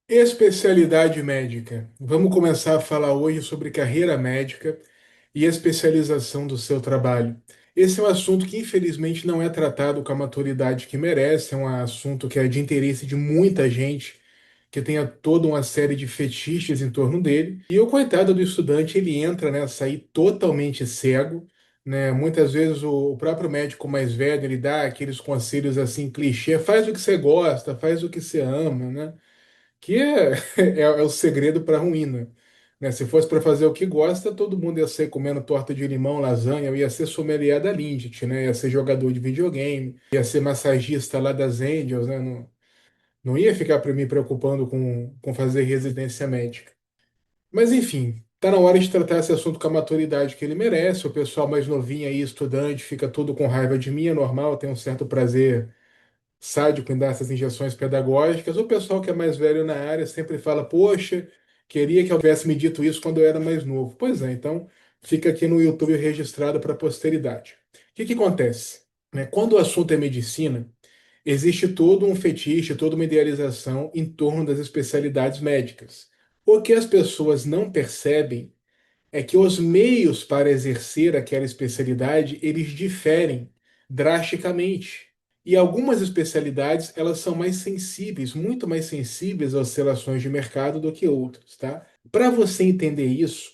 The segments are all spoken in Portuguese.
Especialidade médica. Vamos começar a falar hoje sobre carreira médica e especialização do seu trabalho. Esse é um assunto que, infelizmente, não é tratado com a maturidade que merece, é um assunto que é de interesse de muita gente, que tenha toda uma série de fetiches em torno dele. E o coitado do estudante, ele entra nessa aí totalmente cego, né? Muitas vezes o próprio médico mais velho, ele dá aqueles conselhos assim, clichê, faz o que você gosta, faz o que você ama, né? Que é o segredo para a ruína. Né? Se fosse para fazer o que gosta, todo mundo ia ser comendo torta de limão, lasanha, ia ser sommelier da Lindt, né? Ia ser jogador de videogame, ia ser massagista lá das Angels, né? Não ia ficar para me preocupando com fazer residência médica. Mas enfim, tá na hora de tratar esse assunto com a maturidade que ele merece. O pessoal mais novinho aí, estudante, fica todo com raiva de mim, é normal, tem um certo prazer sádico em dar essas injeções pedagógicas. O pessoal que é mais velho na área sempre fala: Poxa, queria que eu tivesse me dito isso quando eu era mais novo. Pois é, então fica aqui no YouTube registrado para a posteridade. O que que acontece? Né? Quando o assunto é medicina, existe todo um fetiche, toda uma idealização em torno das especialidades médicas. O que as pessoas não percebem é que os meios para exercer aquela especialidade, eles diferem drasticamente. E algumas especialidades, elas são mais sensíveis, muito mais sensíveis às oscilações de mercado do que outras, tá? Para você entender isso,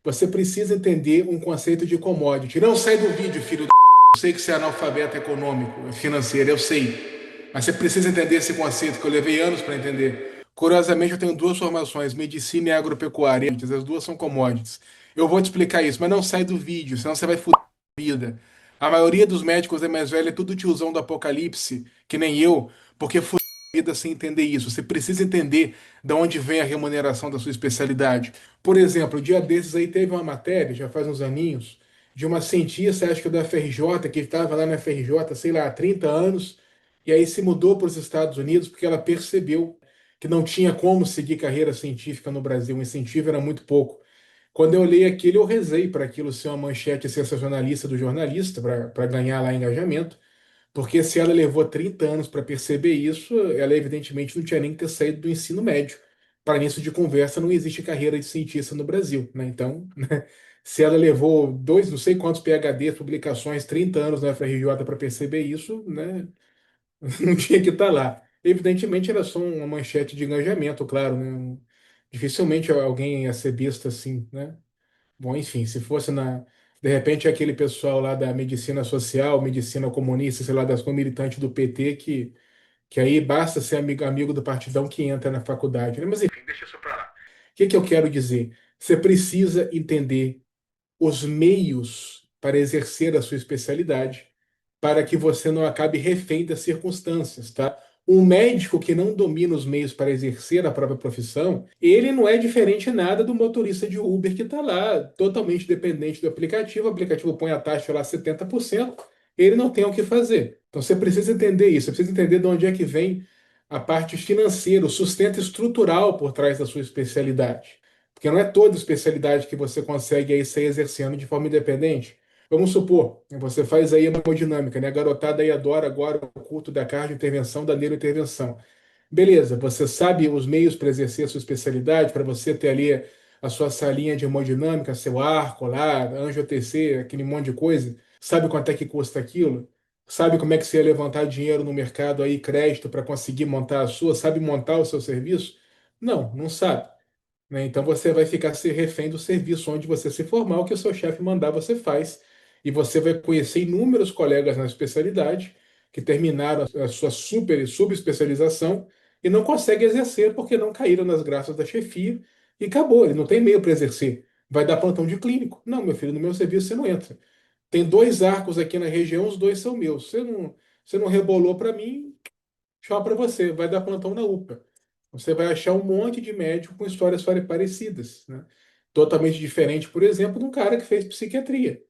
você precisa entender um conceito de commodity. Não sai do vídeo, filho. Eu sei que você é analfabeto econômico, financeiro, eu sei. Mas você precisa entender esse conceito que eu levei anos para entender. Curiosamente, eu tenho duas formações, medicina e agropecuária. As duas são commodities. Eu vou te explicar isso, mas não sai do vídeo, senão você vai fuder a vida. A maioria dos médicos é mais velha, é tudo tiozão do apocalipse, que nem eu, porque fuder a vida sem entender isso. Você precisa entender de onde vem a remuneração da sua especialidade. Por exemplo, o dia desses aí teve uma matéria, já faz uns aninhos, de uma cientista, acho que da FRJ, que estava lá na FRJ, sei lá, há 30 anos, e aí se mudou para os Estados Unidos porque ela percebeu que não tinha como seguir carreira científica no Brasil, o incentivo era muito pouco. Quando eu olhei aquilo, eu rezei para aquilo ser uma manchete sensacionalista do jornalista, para ganhar lá engajamento, porque se ela levou 30 anos para perceber isso, ela evidentemente não tinha nem que ter saído do ensino médio. Para início de conversa, não existe carreira de cientista no Brasil, né? Então, né, se ela levou dois, não sei quantos PhDs, publicações, 30 anos na FRJ para perceber isso, né? Não tinha que estar lá. Evidentemente, era só uma manchete de engajamento, claro, né? Dificilmente alguém ia ser besta assim, né? Bom, enfim, se fosse de repente aquele pessoal lá da medicina social, medicina comunista, sei lá, das militantes do PT, que aí basta ser amigo do partidão que entra na faculdade, né? Mas enfim, deixa isso para lá. O que que eu quero dizer? Você precisa entender os meios para exercer a sua especialidade, para que você não acabe refém das circunstâncias, tá? Um médico que não domina os meios para exercer a própria profissão, ele não é diferente nada do motorista de Uber que está lá, totalmente dependente do aplicativo. O aplicativo põe a taxa lá 70%, ele não tem o que fazer. Então você precisa entender isso, você precisa entender de onde é que vem a parte financeira, o sustento estrutural por trás da sua especialidade. Porque não é toda especialidade que você consegue aí sair exercendo de forma independente. Vamos supor, você faz aí uma hemodinâmica, né? A garotada aí adora agora o culto da cardiointervenção, da neurointervenção. Beleza, você sabe os meios para exercer a sua especialidade, para você ter ali a sua salinha de hemodinâmica, seu arco lá, angiotensor, aquele monte de coisa. Sabe quanto é que custa aquilo? Sabe como é que você ia levantar dinheiro no mercado aí, crédito, para conseguir montar a sua? Sabe montar o seu serviço? Não, não sabe, né? Então você vai ficar se refém do serviço onde você se formar, o que o seu chefe mandar você faz, e você vai conhecer inúmeros colegas na especialidade que terminaram a sua super e subespecialização e não conseguem exercer porque não caíram nas graças da chefia e acabou, ele não tem meio para exercer. Vai dar plantão de clínico. Não, meu filho, no meu serviço você não entra. Tem dois arcos aqui na região, os dois são meus. Você não rebolou para mim, tchau para você. Vai dar plantão na UPA. Você vai achar um monte de médico com histórias parecidas, né? Totalmente diferente, por exemplo, de um cara que fez psiquiatria.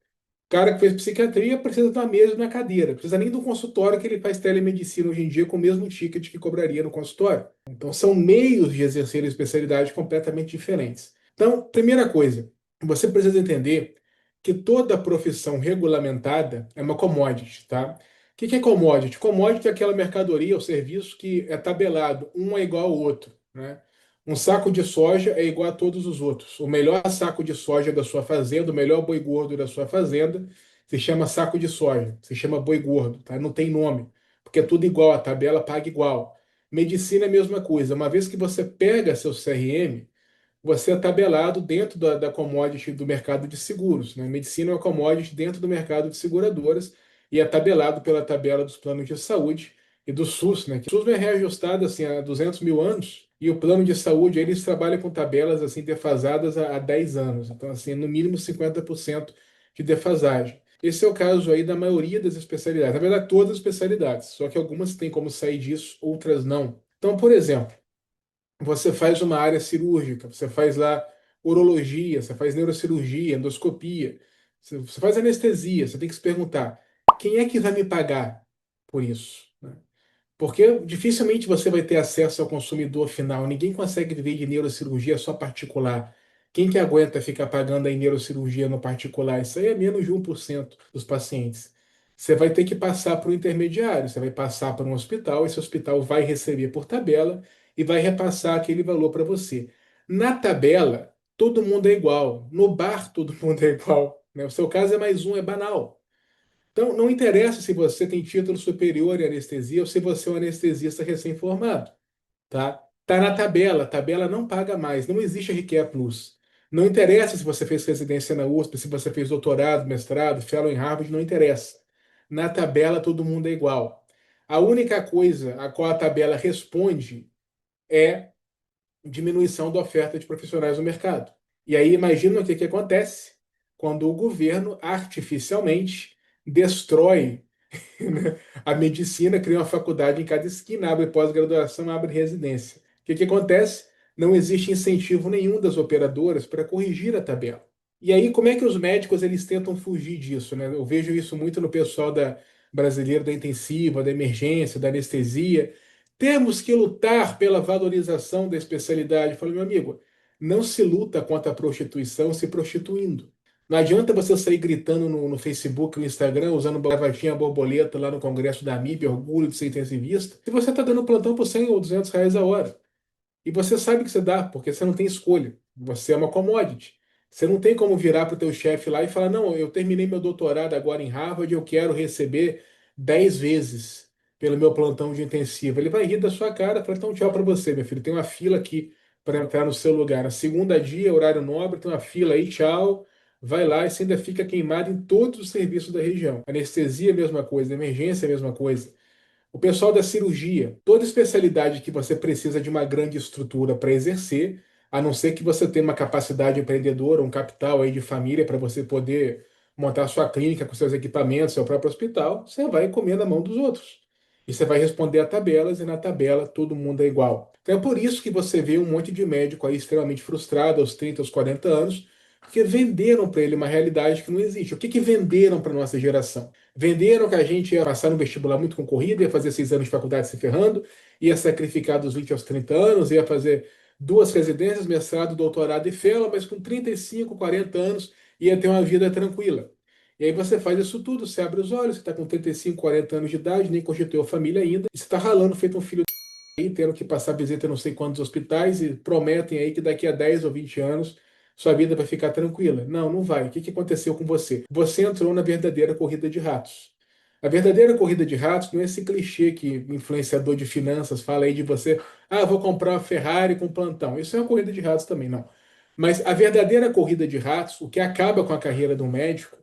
O cara que fez psiquiatria precisa da mesa e na cadeira, precisa nem do consultório que ele faz telemedicina hoje em dia com o mesmo ticket que cobraria no consultório. Então, são meios de exercer a especialidade completamente diferentes. Então, primeira coisa, você precisa entender que toda profissão regulamentada é uma commodity, tá? O que é commodity? Commodity é aquela mercadoria ou serviço que é tabelado, um é igual ao outro. né? Um saco de soja é igual a todos os outros. O melhor saco de soja da sua fazenda, o melhor boi gordo da sua fazenda, se chama saco de soja, se chama boi gordo, tá? Não tem nome, porque é tudo igual, a tabela paga igual. Medicina é a mesma coisa. Uma vez que você pega seu CRM, você é tabelado dentro da commodity do mercado de seguros, né? Medicina é uma commodity dentro do mercado de seguradoras e é tabelado pela tabela dos planos de saúde e do SUS, né? Que o SUS é reajustado assim, há 200 mil anos e o plano de saúde eles trabalham com tabelas assim defasadas há 10 anos. Então, assim, no mínimo 50% de defasagem. Esse é o caso aí da maioria das especialidades. Na verdade, todas as especialidades, só que algumas têm como sair disso, outras não. Então, por exemplo, você faz uma área cirúrgica, você faz lá urologia, você faz neurocirurgia, endoscopia, você faz anestesia, você tem que se perguntar, quem é que vai me pagar por isso, né? Porque dificilmente você vai ter acesso ao consumidor final. Ninguém consegue viver de neurocirurgia só particular. Quem que aguenta ficar pagando aí neurocirurgia no particular? Isso aí é menos de 1% dos pacientes. Você vai ter que passar por um intermediário, você vai passar por um hospital, esse hospital vai receber por tabela e vai repassar aquele valor para você. Na tabela, todo mundo é igual. No bar, todo mundo é igual, né? O seu caso é mais um, é banal. Então, não interessa se você tem título superior em anestesia ou se você é um anestesista recém-formado, tá? Tá na tabela, a tabela não paga mais, não existe RQE Plus. Não interessa se você fez residência na USP, se você fez doutorado, mestrado, fellow em Harvard, não interessa. Na tabela todo mundo é igual. A única coisa a qual a tabela responde é diminuição da oferta de profissionais no mercado. E aí imagina o que que acontece quando o governo artificialmente destrói a medicina, cria uma faculdade em cada esquina, abre pós-graduação, abre residência. O que que acontece? Não existe incentivo nenhum das operadoras para corrigir a tabela. E aí, como é que os médicos eles tentam fugir disso, né? Eu vejo isso muito no pessoal da brasileiro da intensiva, da emergência, da anestesia. Temos que lutar pela valorização da especialidade. Eu falo, meu amigo, não se luta contra a prostituição se prostituindo. Não adianta você sair gritando no Facebook, no Instagram, usando gravatinha borboleta lá no Congresso da MIB, orgulho de ser intensivista, se você está dando plantão por 100 ou R$ 200 a hora. E você sabe que você dá, porque você não tem escolha. Você é uma commodity. Você não tem como virar para o teu chefe lá e falar, não, eu terminei meu doutorado agora em Harvard, eu quero receber 10 vezes pelo meu plantão de intensivo. Ele vai rir da sua cara e falar, então tchau para você, meu filho. Tem uma fila aqui para entrar no seu lugar. Na segunda dia, horário nobre, tem uma fila aí, tchau. Vai lá e você ainda fica queimado em todos os serviços da região. Anestesia, mesma coisa. Emergência, mesma coisa. O pessoal da cirurgia, toda especialidade que você precisa de uma grande estrutura para exercer, a não ser que você tenha uma capacidade empreendedora, um capital aí de família para você poder montar sua clínica com seus equipamentos, seu próprio hospital, você vai comer na mão dos outros. E você vai responder a tabelas e na tabela todo mundo é igual. Então é por isso que você vê um monte de médico aí extremamente frustrado aos 30, aos 40 anos, porque venderam para ele uma realidade que não existe. O que que venderam para nossa geração? Venderam que a gente ia passar no vestibular muito concorrido, ia fazer 6 anos de faculdade se ferrando, ia sacrificar dos 20 aos 30 anos, ia fazer duas residências, mestrado, doutorado e fellow, mas com 35, 40 anos ia ter uma vida tranquila. E aí você faz isso tudo, você abre os olhos, você está com 35, 40 anos de idade, nem constituiu família ainda, e você está ralando feito um filho aí, tendo que passar visita em não sei quantos hospitais e prometem aí que daqui a 10 ou 20 anos sua vida vai ficar tranquila. Não, não vai. O que que aconteceu com você? Você entrou na verdadeira corrida de ratos. A verdadeira corrida de ratos não é esse clichê que influenciador de finanças fala aí de você, ah, vou comprar uma Ferrari com plantão. Isso é uma corrida de ratos também, não. Mas a verdadeira corrida de ratos, o que acaba com a carreira do médico,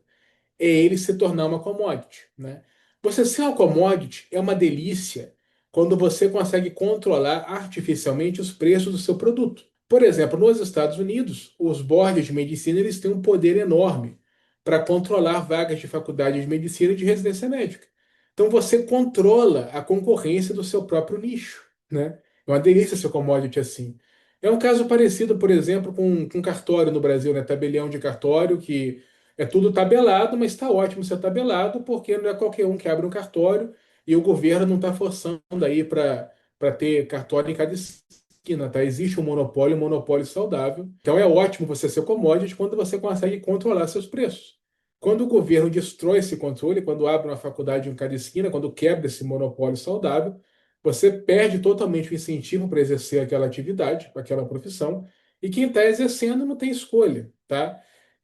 é ele se tornar uma commodity, né? Você ser uma commodity é uma delícia quando você consegue controlar artificialmente os preços do seu produto. Por exemplo, nos Estados Unidos, os boards de medicina eles têm um poder enorme para controlar vagas de faculdade de medicina e de residência médica. Então você controla a concorrência do seu próprio nicho, né? É uma delícia ser commodity assim. É um caso parecido, por exemplo, com cartório no Brasil, né? Tabelião de cartório que é tudo tabelado, mas está ótimo ser tabelado, porque não é qualquer um que abre um cartório e o governo não está forçando aí para ter cartório em cada esquina, tá? Existe um monopólio saudável. Então é ótimo você ser commodity quando você consegue controlar seus preços. Quando o governo destrói esse controle, quando abre uma faculdade em cada esquina, quando quebra esse monopólio saudável, Você perde totalmente o incentivo para exercer aquela atividade, aquela profissão, e quem está exercendo não tem escolha, tá?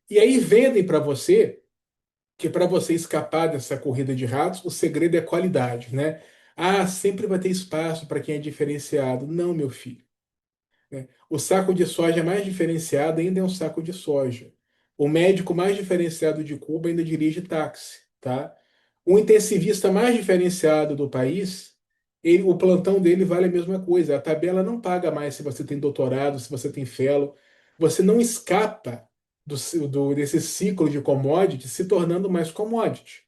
E aí vendem para você que para você escapar dessa corrida de ratos, o segredo é qualidade, né? Ah, sempre vai ter espaço para quem é diferenciado. Não, meu filho, né? O saco de soja mais diferenciado ainda é um saco de soja. O médico mais diferenciado de Cuba ainda dirige táxi, tá? O intensivista mais diferenciado do país, o plantão dele vale a mesma coisa. A tabela não paga mais se você tem doutorado, se você tem fellow. Você não escapa desse ciclo de commodity se tornando mais commodity.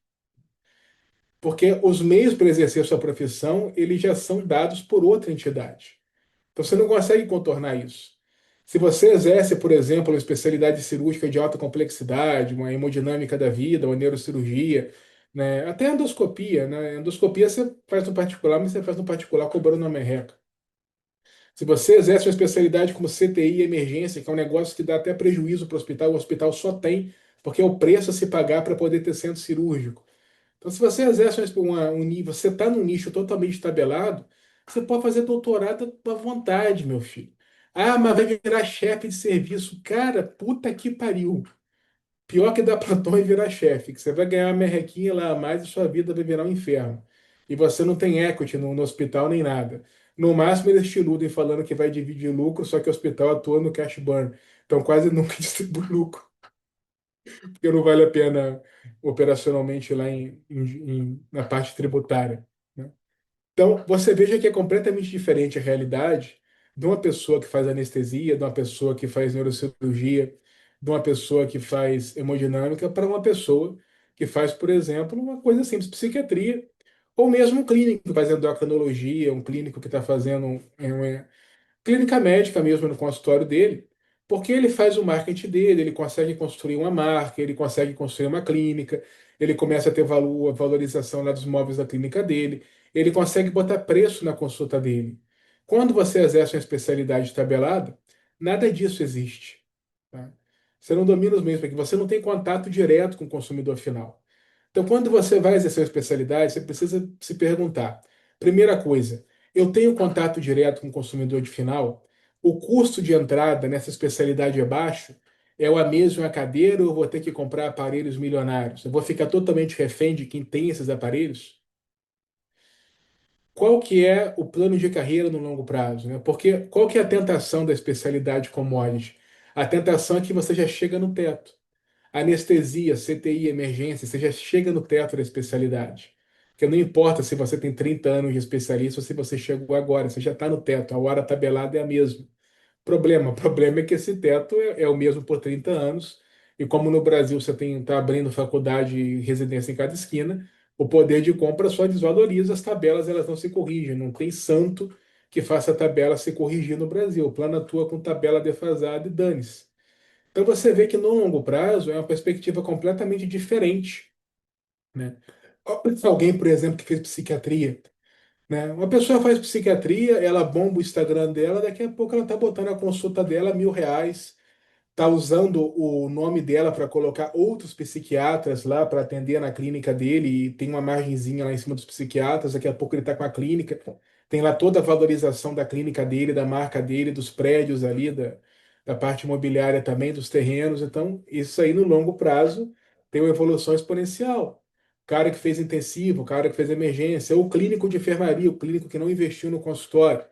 Porque os meios para exercer sua profissão, eles já são dados por outra entidade. Então você não consegue contornar isso. Se você exerce, por exemplo, uma especialidade cirúrgica de alta complexidade, uma hemodinâmica da vida, uma neurocirurgia, né, até endoscopia, né? Endoscopia você faz no particular, mas você faz no particular cobrando na merreca. Se você exerce uma especialidade como CTI emergência, que é um negócio que dá até prejuízo para o hospital só tem, porque é o preço a se pagar para poder ter centro cirúrgico. Então, se você exerce um nível, você está num nicho totalmente tabelado, você pode fazer doutorado à vontade, meu filho. Ah, mas vai virar chefe de serviço. Cara, puta que pariu. Pior que dar plantão e virar chefe, que você vai ganhar uma merrequinha lá a mais e sua vida vai virar um inferno. E você não tem equity no hospital nem nada. No máximo, eles te iludem falando que vai dividir lucro, só que o hospital atua no cash burn. Então, quase nunca distribui lucro, porque não vale a pena operacionalmente lá na parte tributária, né? Então, você veja que é completamente diferente a realidade de uma pessoa que faz anestesia, de uma pessoa que faz neurocirurgia, de uma pessoa que faz hemodinâmica, para uma pessoa que faz, por exemplo, uma coisa simples, psiquiatria, ou mesmo um clínico que faz endocrinologia, um clínico que está fazendo clínica médica mesmo no consultório dele, porque ele faz o marketing dele, ele consegue construir uma marca, ele consegue construir uma clínica, ele começa a ter valor, a valorização lá dos móveis da clínica dele, ele consegue botar preço na consulta dele. Quando você exerce uma especialidade tabelada, nada disso existe, tá? Você não domina os meios, porque você não tem contato direto com o consumidor final. Então, quando você vai exercer uma especialidade, você precisa se perguntar: primeira coisa, eu tenho contato direto com o consumidor de final? O custo de entrada nessa especialidade é baixo? É a mesma cadeira ou eu vou ter que comprar aparelhos milionários? Eu vou ficar totalmente refém de quem tem esses aparelhos? Qual que é o plano de carreira no longo prazo, né? Porque qual que é a tentação da especialidade commodity? A tentação é que você já chega no teto. Anestesia, CTI, emergência, você já chega no teto da especialidade. Porque não importa se você tem 30 anos de especialista ou se você chegou agora, você já está no teto, a hora tabelada é a mesma. O problema é que esse teto é o mesmo por 30 anos, e como no Brasil você está abrindo faculdade e residência em cada esquina, o poder de compra só desvaloriza, as tabelas elas não se corrigem, não tem santo que faça a tabela se corrigir no Brasil. O plano atua com tabela defasada e dane-se. Então você vê que no longo prazo é uma perspectiva completamente diferente, né? Alguém, por exemplo, que fez psiquiatria, né? Uma pessoa faz psiquiatria, ela bomba o Instagram dela, daqui a pouco ela está botando a consulta dela R$ 1.000, tá usando o nome dela para colocar outros psiquiatras lá para atender na clínica dele e tem uma margenzinha lá em cima dos psiquiatras, daqui a pouco ele está com a clínica, tem lá toda a valorização da clínica dele, da marca dele, dos prédios ali, da parte imobiliária também, dos terrenos, então isso aí no longo prazo tem uma evolução exponencial. O cara que fez intensivo, o cara que fez emergência, ou o clínico de enfermaria, o clínico que não investiu no consultório,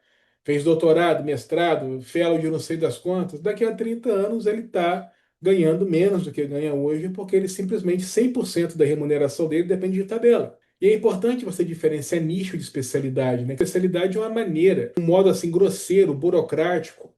fez doutorado, mestrado, fellow de não sei das quantas, daqui a 30 anos ele está ganhando menos do que ganha hoje, porque ele simplesmente 100% da remuneração dele depende de tabela. E é importante você diferenciar nicho de especialidade, né? Especialidade é uma maneira, um modo assim grosseiro, burocrático,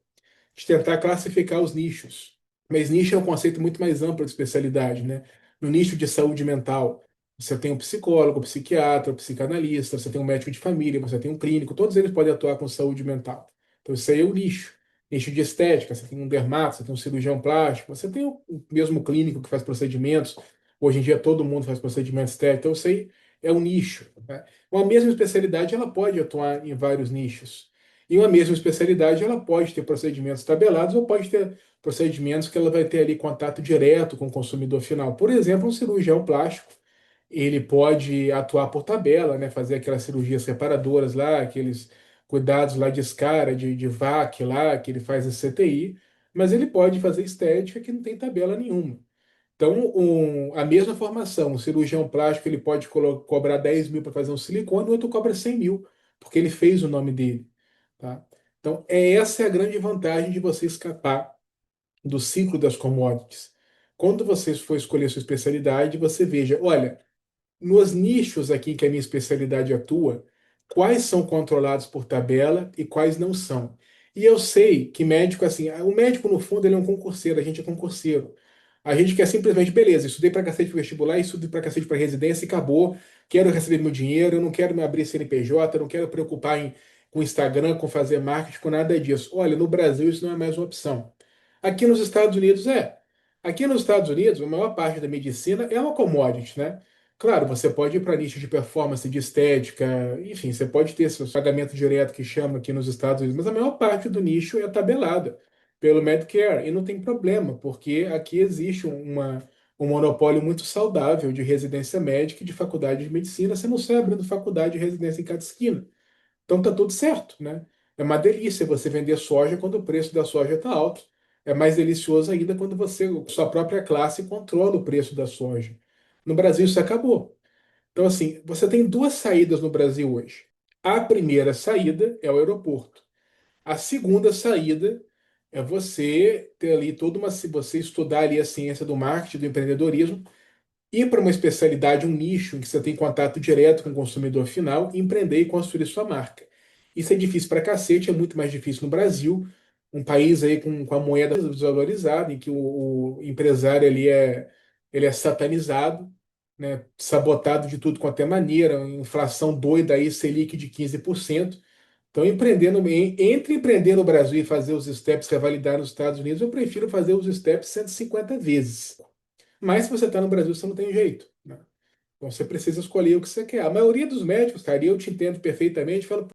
de tentar classificar os nichos. Mas nicho é um conceito muito mais amplo de especialidade, né? No nicho de saúde mental, você tem um psicólogo, um psiquiatra, um psicanalista, você tem um médico de família, você tem um clínico, todos eles podem atuar com saúde mental. Então, isso aí é o nicho. Nicho de estética, você tem um dermato, você tem um cirurgião plástico, você tem o mesmo clínico que faz procedimentos. Hoje em dia, todo mundo faz procedimentos estéticos, então isso aí é um nicho, né? Uma mesma especialidade, ela pode atuar em vários nichos. E uma mesma especialidade, ela pode ter procedimentos tabelados ou pode ter procedimentos que ela vai ter ali contato direto com o consumidor final. Por exemplo, um cirurgião plástico, ele pode atuar por tabela, né? Fazer aquelas cirurgias separadoras lá, aqueles cuidados lá de escara, de VAC lá, que ele faz em CTI, mas ele pode fazer estética que não tem tabela nenhuma. Então, a mesma formação, um cirurgião plástico ele pode cobrar 10 mil para fazer um silicone, o outro cobra 100 mil, porque ele fez o nome dele, tá? Então, essa é a grande vantagem de você escapar do ciclo das commodities. Quando você for escolher sua especialidade, você veja, olha, nos nichos aqui que a minha especialidade atua, quais são controlados por tabela e quais não são. E eu sei que médico, assim, o médico, no fundo, ele é um concurseiro, a gente é concurseiro. A gente quer simplesmente, beleza, estudei pra cacete pro vestibular, estudei pra cacete pra residência e acabou. Quero receber meu dinheiro, eu não quero me abrir CNPJ, eu não quero preocupar com Instagram, com fazer marketing, com nada disso. Olha, no Brasil isso não é mais uma opção. Aqui nos Estados Unidos é. Aqui nos Estados Unidos, a maior parte da medicina é uma commodity, né? Claro, você pode ir para nicho de performance, de estética, enfim, você pode ter seu pagamento direto que chama aqui nos Estados Unidos, mas a maior parte do nicho é tabelada pelo Medicare e não tem problema, porque aqui existe um monopólio muito saudável de residência médica e de faculdade de medicina. Você não sai abrindo faculdade de residência em cada esquina. Então tá tudo certo, né? É uma delícia você vender soja quando o preço da soja está alto. É mais delicioso ainda quando você, sua própria classe, controla o preço da soja. No Brasil isso acabou. Então, assim, você tem duas saídas no Brasil hoje. A primeira saída é o aeroporto. A segunda saída é você ter ali toda uma, se você estudar ali a ciência do marketing, do empreendedorismo, ir para uma especialidade, um nicho em que você tem contato direto com o consumidor final, empreender e construir sua marca. Isso é difícil para cacete, é muito mais difícil no Brasil, um país aí com a moeda desvalorizada, em que o empresário ele é satanizado, né, sabotado de tudo quanto é maneira, inflação doida aí, Selic de 15%. Então, entre empreender no Brasil e fazer os steps revalidar nos Estados Unidos, eu prefiro fazer os steps 150 vezes. Mas se você está no Brasil, você não tem jeito, né? Então você precisa escolher o que você quer. A maioria dos médicos, cara, e eu te entendo perfeitamente, fala,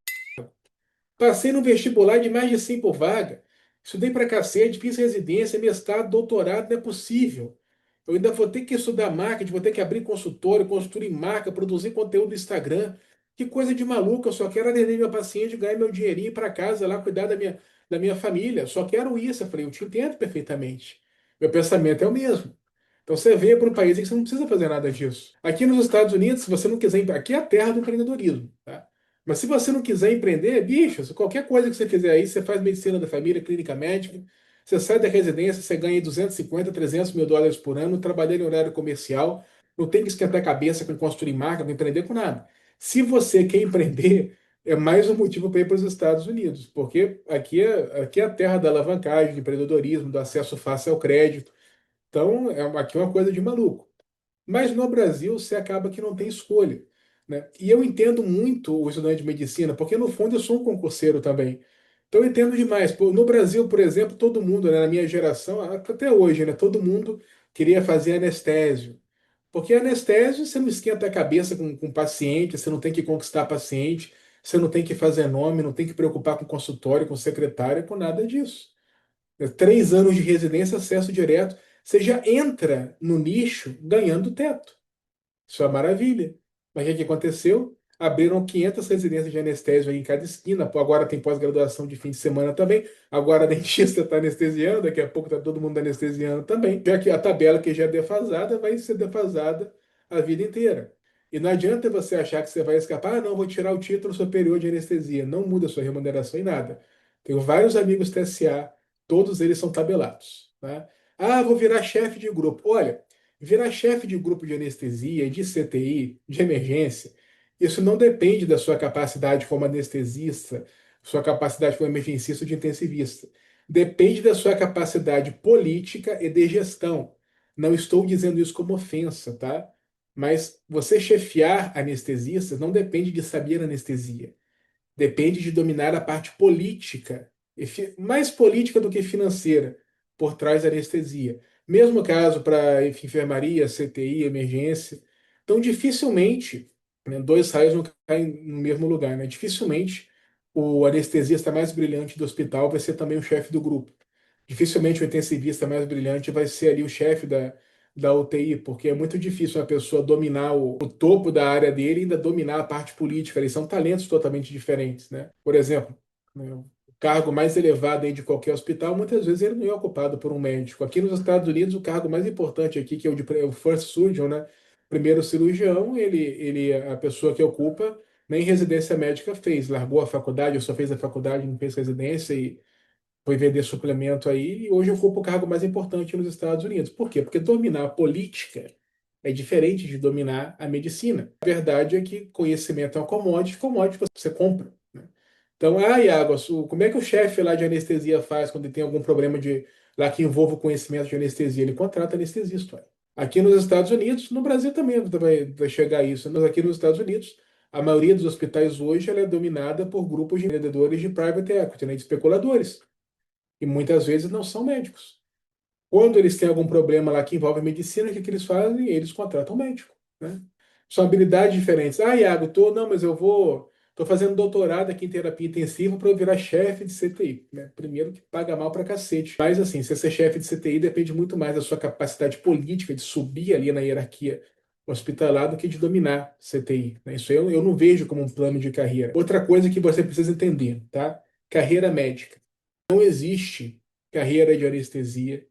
passei no vestibular de mais de 100 por vaga, estudei pra cacete, fiz residência, mestrado, doutorado, não é possível. Eu ainda vou ter que estudar marketing, vou ter que abrir consultório, construir marca, produzir conteúdo no Instagram. Que coisa de maluco, eu só quero atender meu paciente, ganhar meu dinheirinho para casa, lá cuidar da minha família. Só quero isso. Eu falei, eu te entendo perfeitamente. Meu pensamento é o mesmo. Então você veio para um país em que você não precisa fazer nada disso. Aqui nos Estados Unidos, se você não quiser, aqui é a terra do empreendedorismo, tá? Mas se você não quiser empreender, bicho, qualquer coisa que você fizer aí, você faz medicina da família, clínica médica, você sai da residência, você ganha 250, 300 mil dólares por ano, trabalhando em horário comercial, não tem que esquentar a cabeça com construir marca, com empreender com nada. Se você quer empreender, é mais um motivo para ir para os Estados Unidos, porque aqui é a terra da alavancagem, do empreendedorismo, do acesso fácil ao crédito. Então, aqui é uma coisa de maluco. Mas no Brasil você acaba que não tem escolha, né? E eu entendo muito o estudante de medicina, porque no fundo eu sou um concurseiro também. Então eu entendo demais. Pô, no Brasil, por exemplo, todo mundo, né, na minha geração, até hoje, né, todo mundo queria fazer anestésio. Porque anestésio você não esquenta a cabeça com paciente, você não tem que conquistar paciente, você não tem que fazer nome, não tem que preocupar com consultório, com secretária, com nada disso. 3 anos de residência, acesso direto, você já entra no nicho ganhando teto. Isso é uma maravilha. Mas o que que aconteceu? Abriram 500 residências de anestésio aí em cada esquina. Pô, agora tem pós-graduação de fim de semana também. Agora a dentista está anestesiando, daqui a pouco está todo mundo anestesiando também. Já que a tabela que já é defasada vai ser defasada a vida inteira. E não adianta você achar que você vai escapar, ah, não, vou tirar o título superior de anestesia. Não muda a sua remuneração em nada. Tenho vários amigos TSA, todos eles são tabelados, tá? Ah, vou virar chefe de grupo. Olha, virar chefe de grupo de anestesia, de CTI, de emergência, isso não depende da sua capacidade como anestesista, sua capacidade como emergencista ou de intensivista. Depende da sua capacidade política e de gestão. Não estou dizendo isso como ofensa, tá? Mas você chefiar anestesistas não depende de saber anestesia. Depende de dominar a parte política, mais política do que financeira, por trás da anestesia. Mesmo caso para enfermaria, CTI, emergência. Então, dificilmente, né, dois raios não caem no mesmo lugar, né? Dificilmente o anestesista mais brilhante do hospital vai ser também o chefe do grupo. Dificilmente o intensivista mais brilhante vai ser ali o chefe da UTI, porque é muito difícil uma pessoa dominar o topo da área dele e ainda dominar a parte política. Eles são talentos totalmente diferentes, né? Por exemplo, né, o cargo mais elevado aí de qualquer hospital, muitas vezes ele não é ocupado por um médico. Aqui nos Estados Unidos, o cargo mais importante aqui, que é o First Surgeon, né? Primeiro cirurgião, a pessoa que ocupa, nem residência médica fez, largou a faculdade, ou só fez a faculdade, não fez residência e foi vender suplemento aí, e hoje ocupa o cargo mais importante nos Estados Unidos. Por quê? Porque dominar a política é diferente de dominar a medicina. A verdade é que conhecimento é uma commodity, commodity você compra, né? Então, Iago, como é que o chefe lá de anestesia faz quando ele tem algum problema lá que envolve o conhecimento de anestesia? Ele contrata anestesista. Ué. Aqui nos Estados Unidos, no Brasil também vai chegar isso, mas aqui nos Estados Unidos, a maioria dos hospitais hoje ela é dominada por grupos de vendedores de private equity, né, de especuladores e muitas vezes não são médicos. Quando eles têm algum problema lá que envolve a medicina, o que eles fazem? Eles contratam um médico, né? São habilidades diferentes. Iago, não, mas tô fazendo doutorado aqui em terapia intensiva para eu virar chefe de CTI, né? Primeiro que paga mal pra cacete. Mas assim, você ser chefe de CTI depende muito mais da sua capacidade política de subir ali na hierarquia hospitalar do que de dominar CTI, né? Isso aí eu não vejo como um plano de carreira. Outra coisa que você precisa entender, tá? Carreira médica. Não existe carreira de anestesia,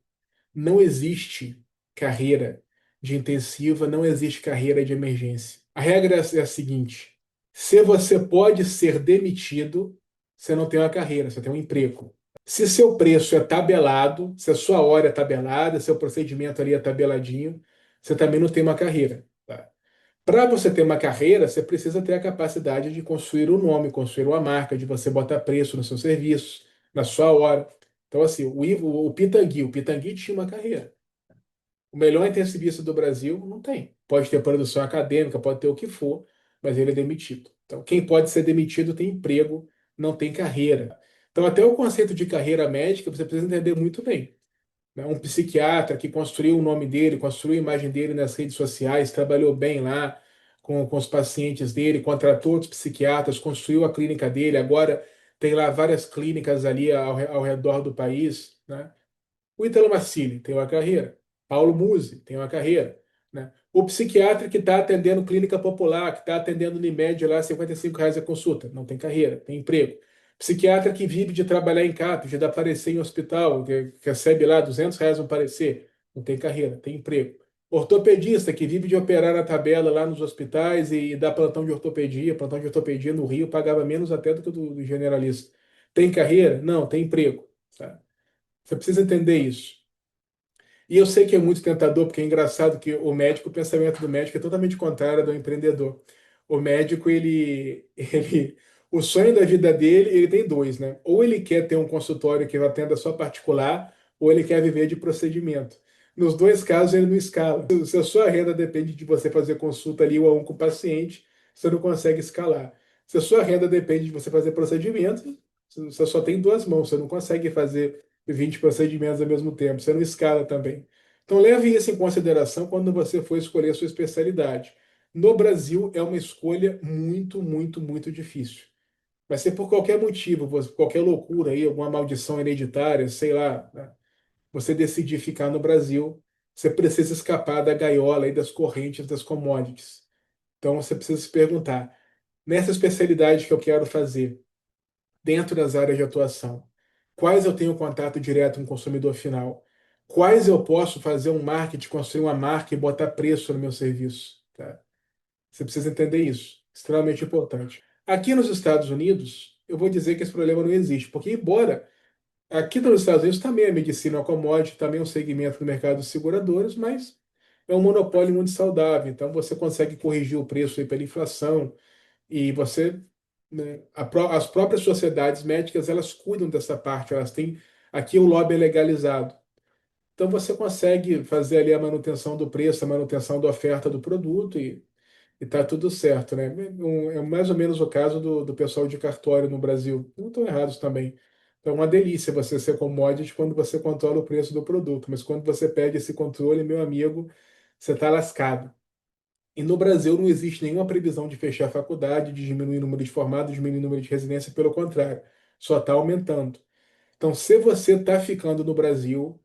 não existe carreira de intensiva, não existe carreira de emergência. A regra é a seguinte: se você pode ser demitido, você não tem uma carreira, você tem um emprego. Se seu preço é tabelado, se a sua hora é tabelada, seu procedimento ali é tabeladinho, você também não tem uma carreira. Tá? Para você ter uma carreira, você precisa ter a capacidade de construir o nome, construir uma marca, de você botar preço no seu serviço, na sua hora. Então, assim, o Pitangui tinha uma carreira. O melhor intensivista do Brasil não tem. Pode ter produção acadêmica, pode ter o que for, mas ele é demitido. Então, quem pode ser demitido tem emprego, não tem carreira. Então, até o conceito de carreira médica você precisa entender muito bem, né? Um psiquiatra que construiu o nome dele, construiu a imagem dele nas redes sociais, trabalhou bem lá com os pacientes dele, contratou outros psiquiatras, construiu a clínica dele, agora tem lá várias clínicas ali ao redor do país, né? O Ítalo Marcilli tem uma carreira. Paulo Musi tem uma carreira, né? O psiquiatra que está atendendo clínica popular, que está atendendo Unimed lá, R$ 55 a consulta, não tem carreira, tem emprego. Psiquiatra que vive de trabalhar em CAP, de dar parecer em hospital, que recebe lá R$ 200 um parecer, não tem carreira, tem emprego. Ortopedista que vive de operar na tabela lá nos hospitais e dá plantão de ortopedia no Rio pagava menos até do que o do generalista. Tem carreira? Não, tem emprego. Tá? Você precisa entender isso. E eu sei que é muito tentador, porque é engraçado que o pensamento do médico é totalmente contrário ao do empreendedor. O médico, o sonho da vida dele, ele tem dois, né? Ou ele quer ter um consultório que atenda só particular, ou ele quer viver de procedimento. Nos dois casos, ele não escala. Se a sua renda depende de você fazer consulta ali 1 a 1 com o paciente, você não consegue escalar. Se a sua renda depende de você fazer procedimento, você só tem duas mãos, você não consegue fazer 20 procedimentos ao mesmo tempo, você não escala também. Então, leve isso em consideração quando você for escolher a sua especialidade. No Brasil, é uma escolha muito, muito, muito difícil. Vai ser por qualquer motivo, qualquer loucura aí, alguma maldição hereditária, sei lá, né? Você decidir ficar no Brasil, você precisa escapar da gaiola e das correntes das commodities. Então, você precisa se perguntar, nessa especialidade que eu quero fazer, dentro das áreas de atuação, quais eu tenho contato direto com o consumidor final, quais eu posso fazer um marketing, construir uma marca e botar preço no meu serviço, tá? Você precisa entender isso, extremamente importante. Aqui nos Estados Unidos, eu vou dizer que esse problema não existe, porque embora aqui nos Estados Unidos também a medicina é uma commodity, também é um segmento do mercado de seguradoras, mas é um monopólio muito saudável, então você consegue corrigir o preço aí pela inflação, e você, né, as próprias sociedades médicas, elas cuidam dessa parte, elas têm, aqui o lobby é legalizado. Então você consegue fazer ali a manutenção do preço, a manutenção da oferta do produto e tá tudo certo, né? É mais ou menos o caso do pessoal de cartório no Brasil. Não estão errados também. Então é uma delícia você ser commodity quando você controla o preço do produto, mas quando você perde esse controle, meu amigo, você está lascado. E no Brasil não existe nenhuma previsão de fechar a faculdade, de diminuir o número de formados, diminuir o número de residência, pelo contrário, só está aumentando. Então, se você está ficando no Brasil,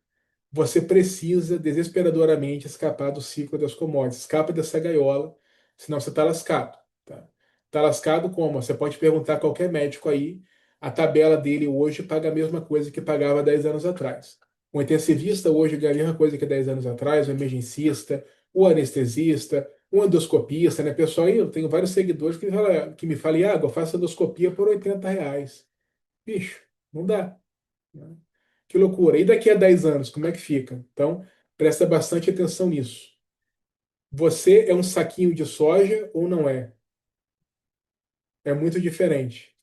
você precisa desesperadoramente escapar do ciclo das commodities. Escapa dessa gaiola, senão você está lascado. Tá? Tá lascado como? Você pode perguntar a qualquer médico aí, a tabela dele hoje paga a mesma coisa que pagava 10 anos atrás. O intensivista hoje ganha a mesma coisa que 10 anos atrás, o emergencista, o anestesista, o endoscopista, né? Pessoal, aí eu tenho vários seguidores que me falam, Iago, eu faço endoscopia por R$ 80. Bicho, não dá. Né? Que loucura. E daqui a 10 anos, como é que fica? Então, presta bastante atenção nisso. Você é um saquinho de soja ou não é? É muito diferente.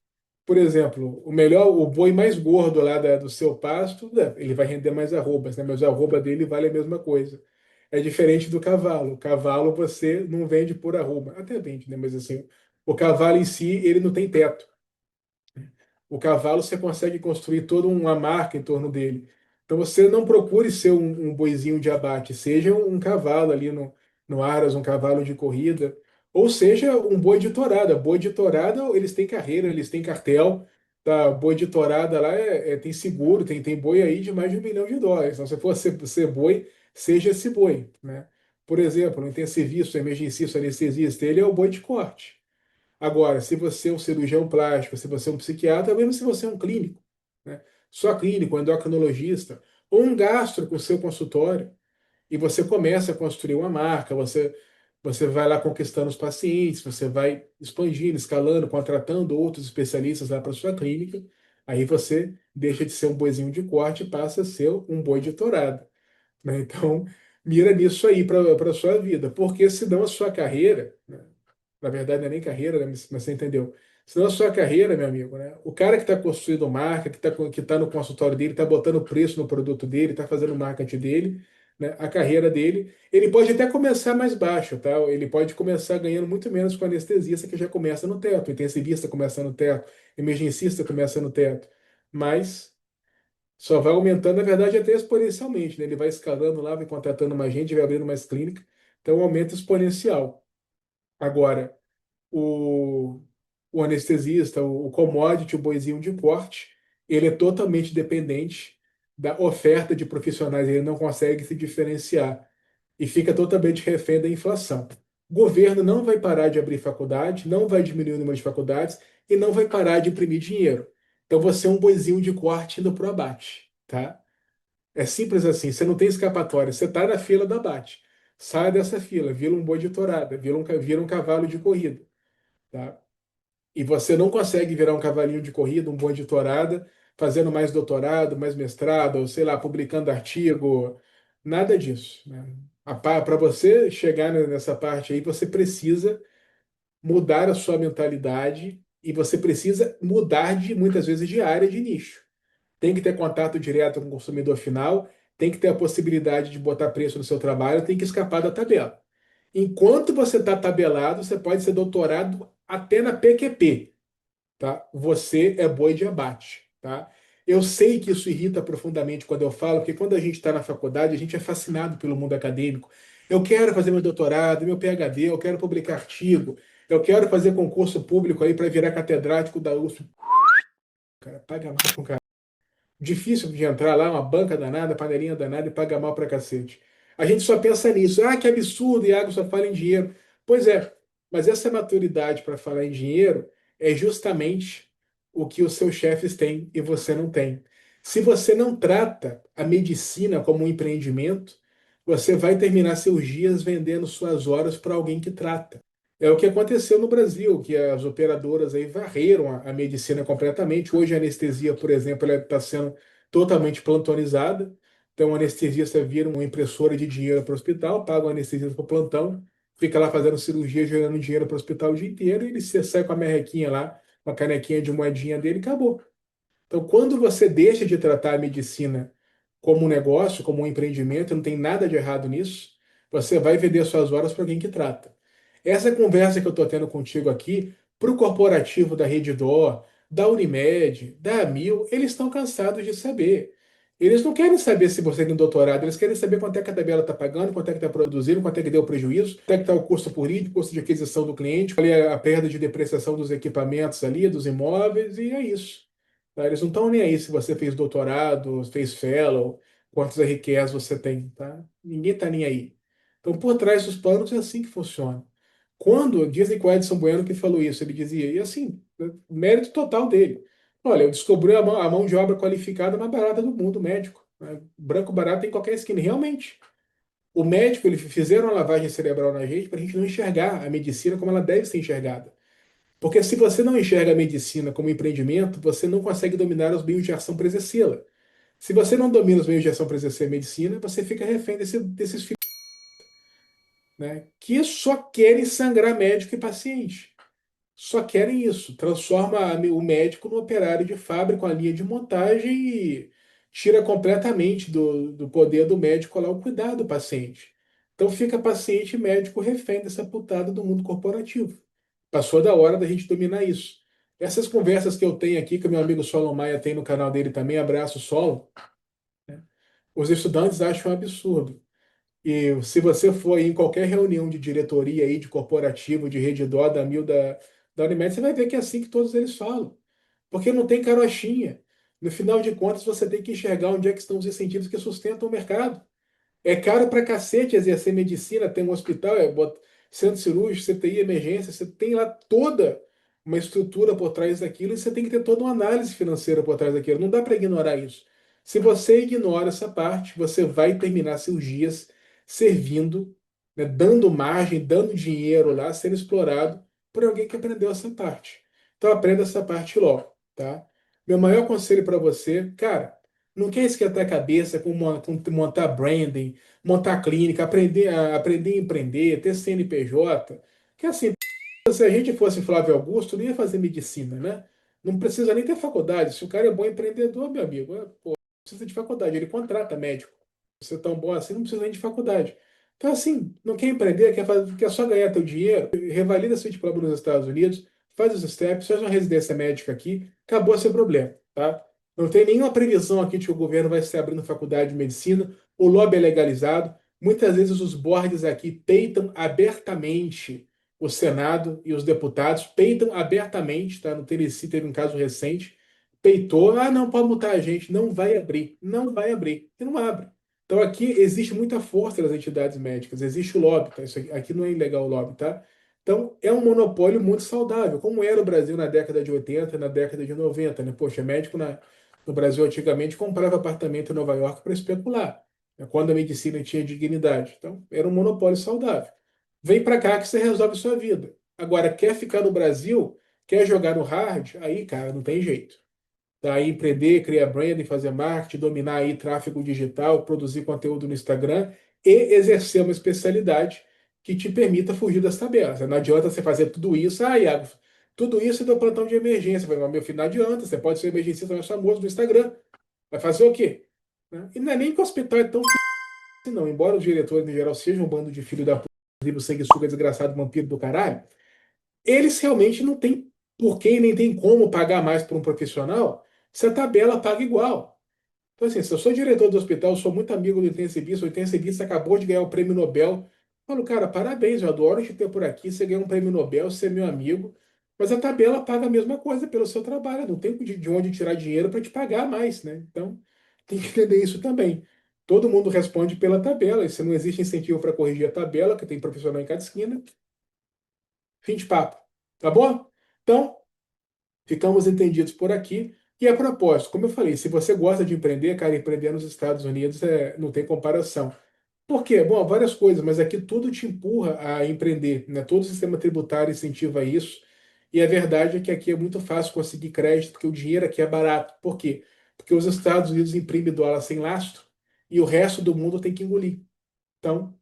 Por exemplo, o boi mais gordo lá do seu pasto, né, ele vai render mais arrobas, né? Mas a arroba dele vale a mesma coisa. É diferente do cavalo. O cavalo você não vende por arroba. Até vende, né? Mas assim, o cavalo em si, ele não tem teto. O cavalo você consegue construir toda uma marca em torno dele. Então você não procure ser um boizinho de abate, seja um cavalo ali no aras, um cavalo de corrida, ou seja um boi de tourada. Boi de tourada, eles têm carreira, eles têm cartel. Tá? Boi de tourada lá tem seguro, tem boi aí de mais de US$ 1 milhão. Então, se for ser boi, seja esse boi. Né? Por exemplo, o intensivista, o emergencista, o anestesista, ele é o boi de corte. Agora, se você é um cirurgião plástico, se você é um psiquiatra, mesmo se você é um clínico, né? Só clínico, um endocrinologista, ou um gastro com o seu consultório, e você começa a construir uma marca, você vai lá conquistando os pacientes, você vai expandindo, escalando, contratando outros especialistas lá para sua clínica, aí você deixa de ser um boizinho de corte e passa a ser um boi de tourada. Né? Então, mira nisso aí para a sua vida, porque senão a sua carreira, né? Na verdade, não é nem carreira, né? Mas você entendeu. Senão a sua carreira, meu amigo, né? O cara que está construindo marca, que tá no consultório dele, está botando preço no produto dele, está fazendo o marketing dele, né? A carreira dele, ele pode até começar mais baixo, tá? Ele pode começar ganhando muito menos com anestesista, que já começa no teto, intensivista começa no teto, emergencista começa no teto. Mas só vai aumentando, na verdade, até exponencialmente, né? Ele vai escalando lá, vai contratando mais gente, vai abrindo mais clínica, então aumenta exponencial. Agora, o, o anestesista, o commodity, o boizinho de corte, ele é totalmente dependente da oferta de profissionais, ele não consegue se diferenciar e fica totalmente refém da inflação. O governo não vai parar de abrir faculdade, não vai diminuir o número de faculdades e não vai parar de imprimir dinheiro. Então você é um boizinho de corte indo para o abate, tá? É simples assim, você não tem escapatória, você está na fila do abate. Sai dessa fila, vira um boi de tourada, vira um cavalo de corrida. Tá? E você não consegue virar um cavalinho de corrida, um boi de tourada, fazendo mais doutorado, mais mestrado, ou sei lá, publicando artigo, nada disso. Né? Para você chegar nessa parte aí, você precisa mudar a sua mentalidade e você precisa mudar muitas vezes de área de nicho. Tem que ter contato direto com o consumidor final, tem que ter a possibilidade de botar preço no seu trabalho, tem que escapar da tabela. Enquanto você está tabelado, você pode ser doutorado até na PQP, tá? Você é boi de abate, tá? Eu sei que isso irrita profundamente quando eu falo, porque quando a gente está na faculdade, a gente é fascinado pelo mundo acadêmico. Eu quero fazer meu doutorado, meu PhD, eu quero publicar artigo, eu quero fazer concurso público aí para virar catedrático da USP. Cara, paga mal com cara. Difícil de entrar lá, uma banca danada, panelinha danada e paga mal pra cacete. A gente só pensa nisso. Ah, que absurdo, Iago só fala em dinheiro. Pois é, mas essa maturidade para falar em dinheiro é justamente o que os seus chefes têm e você não tem. Se você não trata a medicina como um empreendimento, você vai terminar seus dias vendendo suas horas para alguém que trata. É o que aconteceu no Brasil, que as operadoras aí varreram a medicina completamente. Hoje a anestesia, por exemplo, ela está sendo totalmente plantonizada. Então o anestesista vira uma impressora de dinheiro para o hospital, paga o anestesista para o plantão, fica lá fazendo cirurgia, gerando dinheiro para o hospital o dia inteiro, e ele sai com a merrequinha lá, uma canequinha de moedinha dele e acabou. Então, quando você deixa de tratar a medicina como um negócio, como um empreendimento, não tem nada de errado nisso, você vai vender suas horas para alguém que trata. Essa conversa que eu estou tendo contigo aqui, para o corporativo da Redditor, da Unimed, da Amil, eles estão cansados de saber. Eles não querem saber se você tem doutorado, eles querem saber quanto é que a tabela está pagando, quanto é que está produzindo, quanto é que deu prejuízo, quanto é que está o custo por lead, custo de aquisição do cliente, qual é a perda de depreciação dos equipamentos ali, dos imóveis, e é isso. Tá? Eles não estão nem aí se você fez doutorado, fez fellow. quantos RQs você tem, tá? Ninguém tá nem aí. Então, por trás dos planos é assim que funciona. Quando dizem que o Edson Bueno que falou isso, ele dizia, e assim, mérito total dele. Olha, eu descobri a mão de obra qualificada mais barata do mundo, médico. Né? Branco barato em qualquer esquina. Realmente, o médico, eles fizeram uma lavagem cerebral na gente para a gente não enxergar a medicina como ela deve ser enxergada. Porque se você não enxerga a medicina como empreendimento, você não consegue dominar os meios de ação para exercê-la. Se você não domina os meios de ação para exercer a medicina, você fica refém desses filhos, né, que só querem sangrar médico e paciente. Só querem isso. Transforma o médico no operário de fábrica com a linha de montagem e tira completamente do poder do médico lá o cuidar do paciente. Então fica paciente e médico refém dessa putada do mundo corporativo. Passou da hora da gente dominar isso. Essas conversas que eu tenho aqui, que o meu amigo Solon Maia tem no canal dele também, abraço Solon, os estudantes acham um absurdo. E se você for em qualquer reunião de diretoria aí, de corporativo, de Redditor, da Mil, da Unimed, você vai ver que é assim que todos eles falam. Porque não tem carochinha. No final de contas, você tem que enxergar onde é que estão os incentivos que sustentam o mercado. É caro pra cacete exercer medicina, tem um hospital, centro cirúrgico, CTI, emergência, você tem lá toda uma estrutura por trás daquilo e você tem que ter toda uma análise financeira por trás daquilo. Não dá para ignorar isso. Se você ignora essa parte, você vai terminar seus dias servindo, né, dando margem, dando dinheiro lá, sendo explorado por alguém que aprendeu essa parte. Então aprenda essa parte logo, tá? Meu maior conselho para você, cara, não quer esquentar a cabeça com montar branding, montar clínica, aprender a empreender, ter CNPJ. Que assim, se a gente fosse Flávio Augusto, não ia fazer medicina, né? Não precisa nem ter faculdade. Se o cara é bom empreendedor, meu amigo, pô, não precisa de faculdade, ele contrata médico. Você é tão bom assim, não precisa nem de faculdade. Então, assim, não quer empreender, quer só ganhar teu dinheiro, revalida seu diploma nos Estados Unidos, faz os steps, faz uma residência médica aqui, acabou seu problema, tá? Não tem nenhuma previsão aqui de que o governo vai estar abrindo faculdade de medicina, o lobby é legalizado, muitas vezes os boards aqui peitam abertamente o Senado e os deputados, peitam abertamente, tá? No Tennessee teve um caso recente, peitou, não, pode multar a gente, não vai abrir, não vai abrir, e não abre. Então aqui existe muita força das entidades médicas, existe o lobby, tá? Isso aqui não é ilegal o lobby, tá? Então é um monopólio muito saudável, como era o Brasil na década de 80, na década de 90, né? Poxa, médico no Brasil antigamente comprava apartamento em Nova York para especular, né? Quando a medicina tinha dignidade. Então era um monopólio saudável. Vem para cá que você resolve sua vida. Agora, quer ficar no Brasil, quer jogar no hard, aí, cara, não tem jeito. Daí empreender, criar branding, fazer marketing, dominar aí tráfego digital, produzir conteúdo no Instagram e exercer uma especialidade que te permita fugir das tabelas. Não adianta você fazer tudo isso, Iago, tudo isso é do plantão de emergência. Vai, meu filho, não adianta, você pode ser emergencista mais famoso no Instagram. Vai fazer o quê? Né? E não é nem que o hospital é tão assim, não. Embora os diretores, em geral, sejam um bando de filho da puta, sanguessuga, desgraçado, vampiro do caralho, eles realmente não têm por que nem tem como pagar mais para um profissional se a tabela paga igual. Então, assim, se eu sou diretor do hospital, eu sou muito amigo do intensivista, o intensivista acabou de ganhar o prêmio Nobel. Eu falo, cara, parabéns, eu adoro te ter por aqui, você ganhou um prêmio Nobel, você é meu amigo, mas a tabela paga a mesma coisa pelo seu trabalho, não tem de onde tirar dinheiro para te pagar mais, né? Então, tem que entender isso também. Todo mundo responde pela tabela, e se não existe incentivo para corrigir a tabela, que tem profissional em cada esquina, fim de papo. Tá bom? Então, ficamos entendidos por aqui. E a propósito, como eu falei, se você gosta de empreender, cara, empreender nos Estados Unidos não tem comparação. Por quê? Bom, várias coisas, mas aqui tudo te empurra a empreender, né? Todo o sistema tributário incentiva isso. E a verdade é que aqui é muito fácil conseguir crédito, porque o dinheiro aqui é barato. Por quê? Porque os Estados Unidos imprimem dólar sem lastro e o resto do mundo tem que engolir. Então,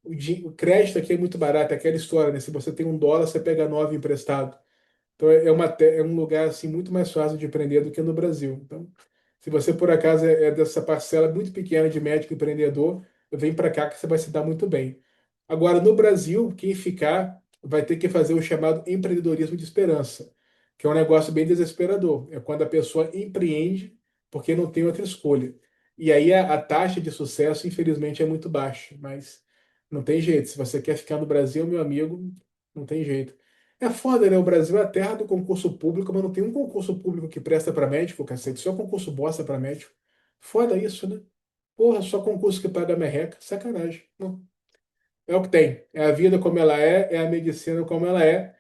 o crédito aqui é muito barato, é aquela história, né? Se você tem US$ 1, você pega 9 emprestado. Então é um lugar assim muito mais fácil de empreender do que no Brasil. Então, se você por acaso é dessa parcela muito pequena de médico empreendedor, vem para cá que você vai se dar muito bem. Agora, no Brasil, quem ficar vai ter que fazer o chamado empreendedorismo de esperança, que é um negócio bem desesperador. É quando a pessoa empreende porque não tem outra escolha. E aí a taxa de sucesso, infelizmente, é muito baixa, mas não tem jeito. Se você quer ficar no Brasil, meu amigo, não tem jeito. É foda, né? O Brasil é a terra do concurso público, mas não tem um concurso público que presta para médico, cacete. Só concurso bosta para médico. Foda isso, né? Porra, só concurso que paga merreca, sacanagem. Não. É o que tem. É a vida como ela é a medicina como ela é.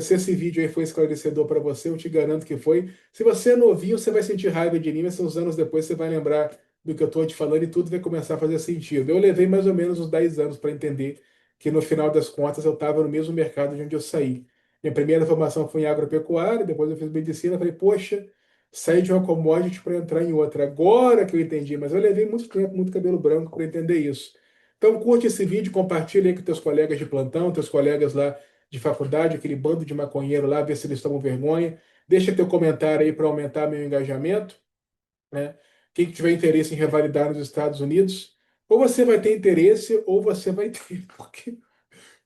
Se esse vídeo aí foi esclarecedor para você, eu te garanto que foi. Se você é novinho, você vai sentir raiva de mim, mas uns anos depois você vai lembrar do que eu estou te falando e tudo vai começar a fazer sentido. Eu levei mais ou menos uns 10 anos para entender que no final das contas eu estava no mesmo mercado de onde eu saí. Minha primeira formação foi em agropecuária, depois eu fiz medicina, falei, poxa, saí de uma commodity para entrar em outra. Agora que eu entendi, mas eu levei muito tempo, muito cabelo branco para entender isso. Então curte esse vídeo, compartilha aí com teus colegas de plantão, teus colegas lá de faculdade, aquele bando de maconheiro lá, ver se eles tomam vergonha. Deixa teu comentário aí para aumentar meu engajamento, né? Quem tiver interesse em revalidar nos Estados Unidos, ou você vai ter interesse, ou você vai ter, porque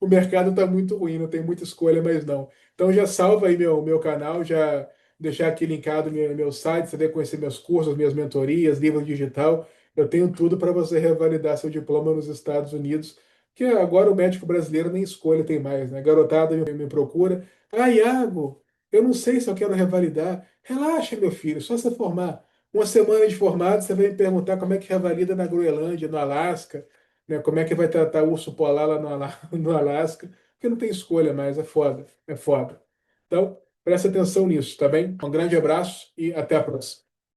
o mercado está muito ruim, não tem muita escolha mais não. Então já salva aí meu canal, já deixar aqui linkado meu site, você vai conhecer meus cursos, minhas mentorias, livro digital. Eu tenho tudo para você revalidar seu diploma nos Estados Unidos, que agora o médico brasileiro nem escolha tem mais, né? Garotada me procura. Ah, Iago, eu não sei se eu quero revalidar. Relaxa, meu filho, só você formar. Uma semana de formado, você vai me perguntar como é que revalida na Groenlândia, no Alasca, né? Como é que vai tratar o urso polar lá no, no Alasca? Porque não tem escolha mais, é foda, é foda. Então, presta atenção nisso, tá bem? Um grande abraço e até a próxima.